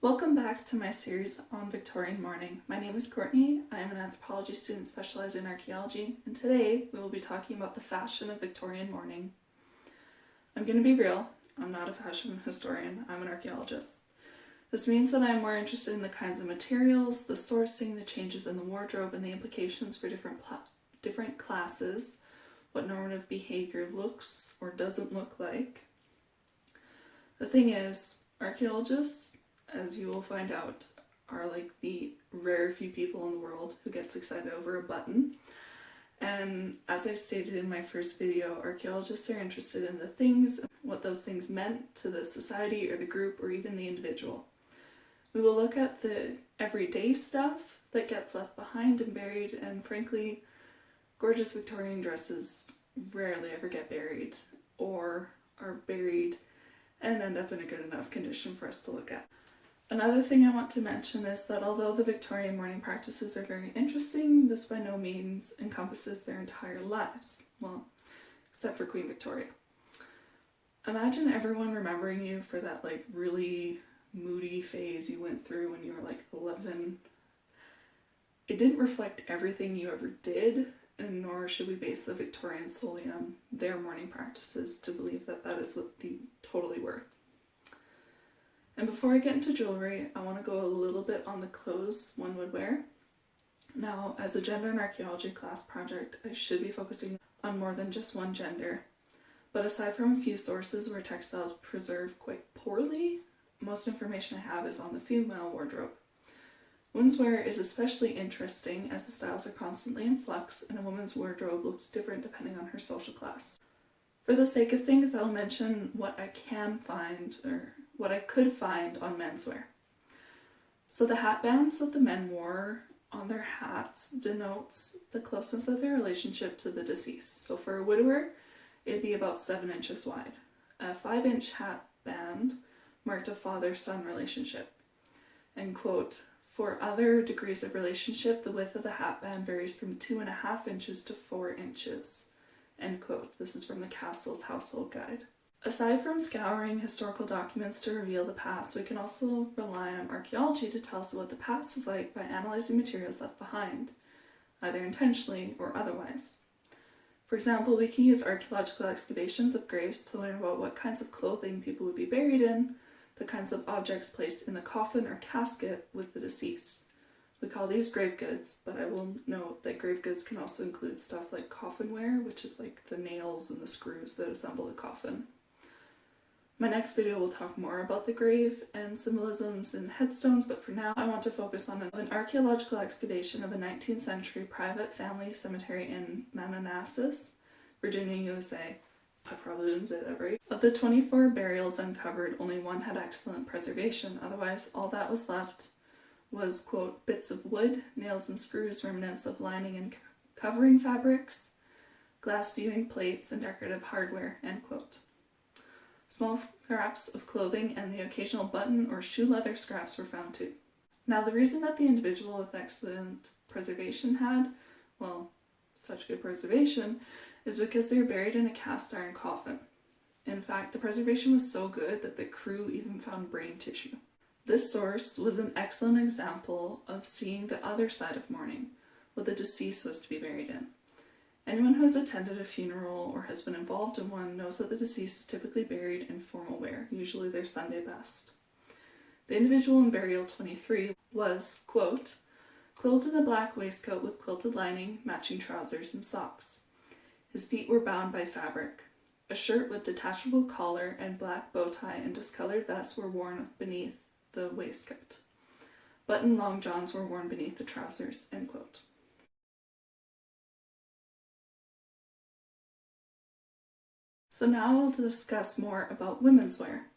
Welcome back to my series on Victorian mourning. My name is Courtney. I am an anthropology student specialized in archaeology, and today we will be talking about the fashion of Victorian mourning. I'm going to be real, I'm not a fashion historian, I'm an archaeologist. This means that I am more interested in the kinds of materials, the sourcing, the changes in the wardrobe, and the implications for different classes, what normative behavior looks or doesn't look like. The thing is, archaeologists, as you will find out, are like the rare few people in the world who gets excited over a button. And as I stated in my first video, archaeologists are interested in the things, what those things meant to the society or the group or even the individual. We will look at the everyday stuff that gets left behind and buried, and frankly, gorgeous Victorian dresses rarely ever get buried or are buried and end up in a good enough condition for us to look at. Another thing I want to mention is that although the Victorian mourning practices are very interesting, this by no means encompasses their entire lives. Well, except for Queen Victoria. Imagine everyone remembering you for that really moody phase you went through when you were 11. It didn't reflect everything you ever did, and nor should we base the Victorians solely on their mourning practices to believe that that is what they totally were. And before I get into jewelry, I want to go a little bit on the clothes one would wear. Now, as a gender and archaeology class project, I should be focusing on more than just one gender. But aside from a few sources where textiles preserve quite poorly, most information I have is on the female wardrobe. Women's wear is especially interesting as the styles are constantly in flux and a woman's wardrobe looks different depending on her social class. For the sake of things, I will mention what I can find, or what I could find on menswear. So the hat bands that the men wore on their hats denotes the closeness of their relationship to the deceased. So for a widower, it'd be about 7 inches wide. A 5-inch hat band marked a father-son relationship. And quote, for other degrees of relationship, the width of the hat band varies from 2.5 inches to 4 inches. End quote. This is from the Castle's Household Guide. Aside from scouring historical documents to reveal the past, we can also rely on archaeology to tell us what the past was like by analyzing materials left behind, either intentionally or otherwise. For example, we can use archaeological excavations of graves to learn about what kinds of clothing people would be buried in, the kinds of objects placed in the coffin or casket with the deceased. We call these grave goods, but I will note that grave goods can also include stuff like coffinware, which is like the nails and the screws that assemble the coffin. My next video will talk more about the grave and symbolisms in headstones, but for now I want to focus on an archaeological excavation of a 19th century private family cemetery in Manassas, Virginia, USA. I probably didn't say that right. Of the 24 burials uncovered, only one had excellent preservation, otherwise all that was left was, quote, bits of wood, nails and screws, remnants of lining and covering fabrics, glass viewing plates, and decorative hardware, end quote. Small scraps of clothing and the occasional button or shoe leather scraps were found too. Now, the reason that the individual with excellent preservation had, well, such good preservation, is because they were buried in a cast iron coffin. In fact, the preservation was so good that the crew even found brain tissue. This source was an excellent example of seeing the other side of mourning, what the deceased was to be buried in. Anyone who has attended a funeral or has been involved in one knows that the deceased is typically buried in formal wear, usually their Sunday best. The individual in burial 23 was, quote, clothed in a black waistcoat with quilted lining, matching trousers and socks. His feet were bound by fabric. A shirt with detachable collar and black bow tie and discolored vest were worn beneath the waistcoat. Button long johns were worn beneath the trousers, end quote. So now I'll discuss more about women's wear.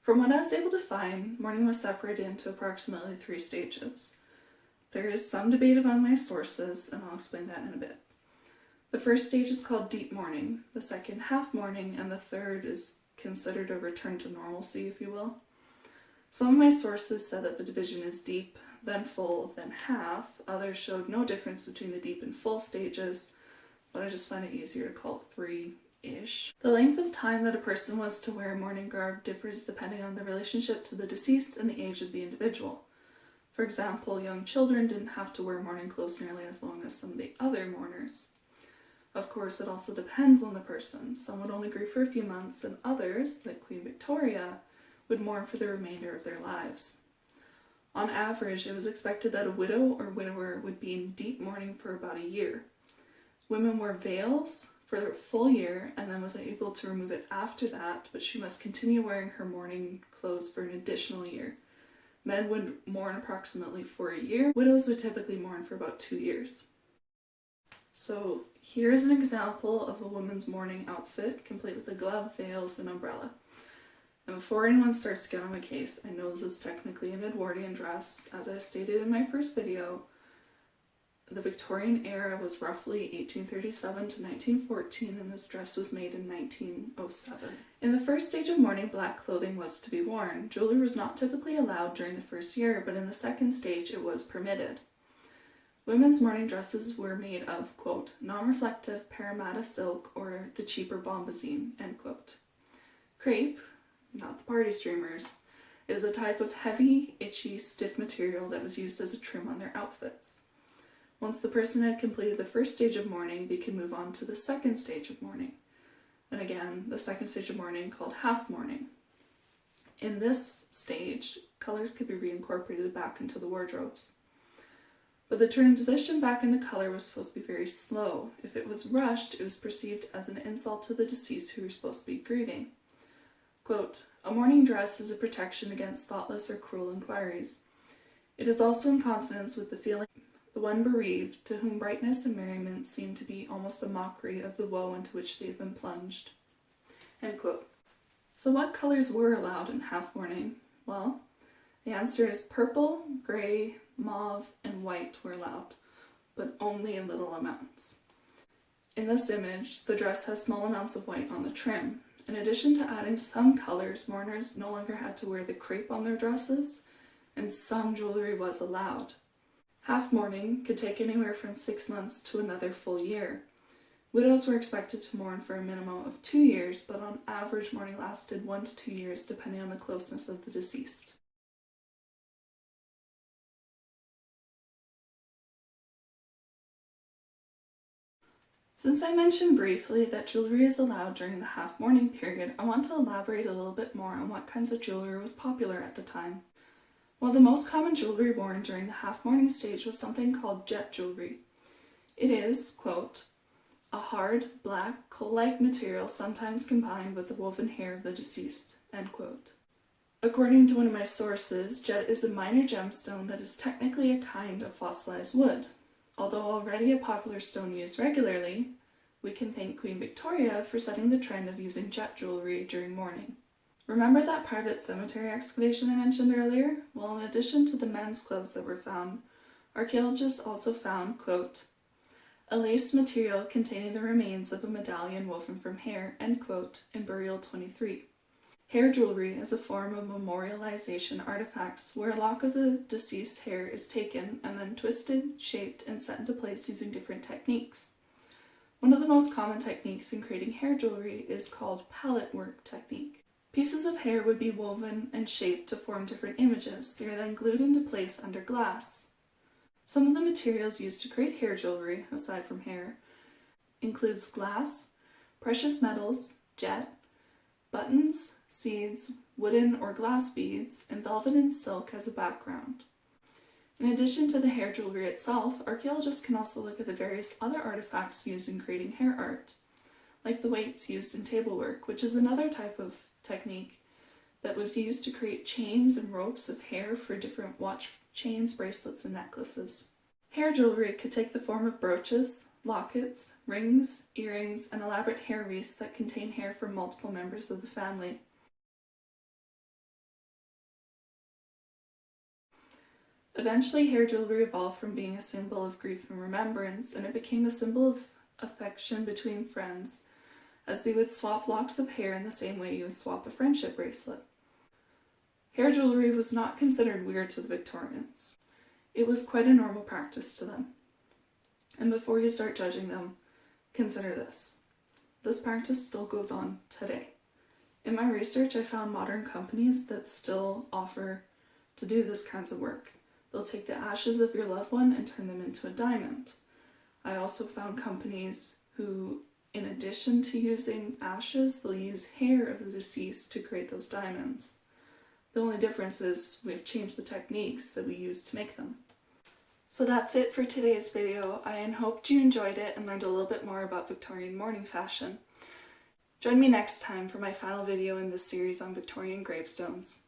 From what I was able to find, mourning was separated into approximately 3 stages. There is some debate among my sources, and I'll explain that in a bit. The first stage is called deep mourning, the second half mourning, and the third is considered a return to normalcy, if you will. Some of my sources said that the division is deep, then full, then half. Others showed no difference between the deep and full stages, but I just find it easier to call it 3 ish. The length of time that a person was to wear mourning garb differs depending on the relationship to the deceased and the age of the individual. For example, young children didn't have to wear mourning clothes nearly as long as some of the other mourners. Of course, it also depends on the person. Some would only grieve for a few months, and others, like Queen Victoria, would mourn for the remainder of their lives. On average, it was expected that a widow or widower would be in deep mourning for about a year. Women wore veils for a full year and then was able to remove it after that, but she must continue wearing her mourning clothes for an additional year. Men would mourn approximately for a year. Widows would typically mourn for about 2 years. So here's an example of a woman's mourning outfit, complete with a glove, veils, and umbrella. And before anyone starts to get on my case, I know this is technically an Edwardian dress. As I stated in my first video, the Victorian era was roughly 1837 to 1914, and this dress was made in 1907. In the first stage of mourning, black clothing was to be worn. Jewelry was not typically allowed during the first year, but in the second stage it was permitted. Women's mourning dresses were made of, quote, non-reflective Parramatta silk or the cheaper bombazine, end quote. Crepe, not the party streamers, is a type of heavy, itchy, stiff material that was used as a trim on their outfits. Once the person had completed the first stage of mourning, they could move on to the second stage of mourning. And again, the second stage of mourning called half mourning. In this stage, colors could be reincorporated back into the wardrobes. But the transition back into color was supposed to be very slow. If it was rushed, it was perceived as an insult to the deceased who were supposed to be grieving. Quote, a mourning dress is a protection against thoughtless or cruel inquiries. It is also in consonance with the feeling the one bereaved, to whom brightness and merriment seem to be almost a mockery of the woe into which they have been plunged. End quote. So what colors were allowed in half mourning? Well, the answer is purple, grey, mauve, and white were allowed, but only in little amounts. In this image, the dress has small amounts of white on the trim. In addition to adding some colors, mourners no longer had to wear the crepe on their dresses, and some jewellery was allowed. Half mourning could take anywhere from 6 months to another full year. Widows were expected to mourn for a minimum of 2 years, but on average mourning lasted 1 to 2 years depending on the closeness of the deceased. Since I mentioned briefly that jewelry is allowed during the half mourning period, I want to elaborate a little bit more on what kinds of jewelry was popular at the time. Well, the most common jewelry worn during the half mourning stage was something called jet jewelry. It is, quote, a hard, black, coal-like material sometimes combined with the woven hair of the deceased, end quote. According to one of my sources, jet is a minor gemstone that is technically a kind of fossilized wood. Although already a popular stone used regularly, we can thank Queen Victoria for setting the trend of using jet jewelry during mourning. Remember that private cemetery excavation I mentioned earlier? Well, in addition to the men's clothes that were found, archaeologists also found, quote, a laced material containing the remains of a medallion woven from hair, end quote, in burial 23. Hair jewelry is a form of memorialization artifacts where a lock of the deceased hair is taken and then twisted, shaped, and set into place using different techniques. One of the most common techniques in creating hair jewelry is called palette work technique. Pieces of hair would be woven and shaped to form different images. They are then glued into place under glass. Some of the materials used to create hair jewelry, aside from hair, includes glass, precious metals, jet, buttons, seeds, wooden or glass beads, and velvet and silk as a background. In addition to the hair jewelry itself, archaeologists can also look at the various other artifacts used in creating hair art, like the weights used in table work, which is another type of technique that was used to create chains and ropes of hair for different watch chains, bracelets, and necklaces. Hair jewelry could take the form of brooches, lockets, rings, earrings, and elaborate hair wreaths that contain hair from multiple members of the family. Eventually, hair jewelry evolved from being a symbol of grief and remembrance, and it became a symbol of affection between friends, as they would swap locks of hair in the same way you would swap a friendship bracelet. Hair jewelry was not considered weird to the Victorians. It was quite a normal practice to them. And before you start judging them, consider this. This practice still goes on today. In my research, I found modern companies that still offer to do this kinds of work. They'll take the ashes of your loved one and turn them into a diamond. I also found companies who, in addition to using ashes, they'll use hair of the deceased to create those diamonds. The only difference is we've changed the techniques that we use to make them. So that's it for today's video. I hope you enjoyed it and learned a little bit more about Victorian mourning fashion. Join me next time for my final video in this series on Victorian gravestones.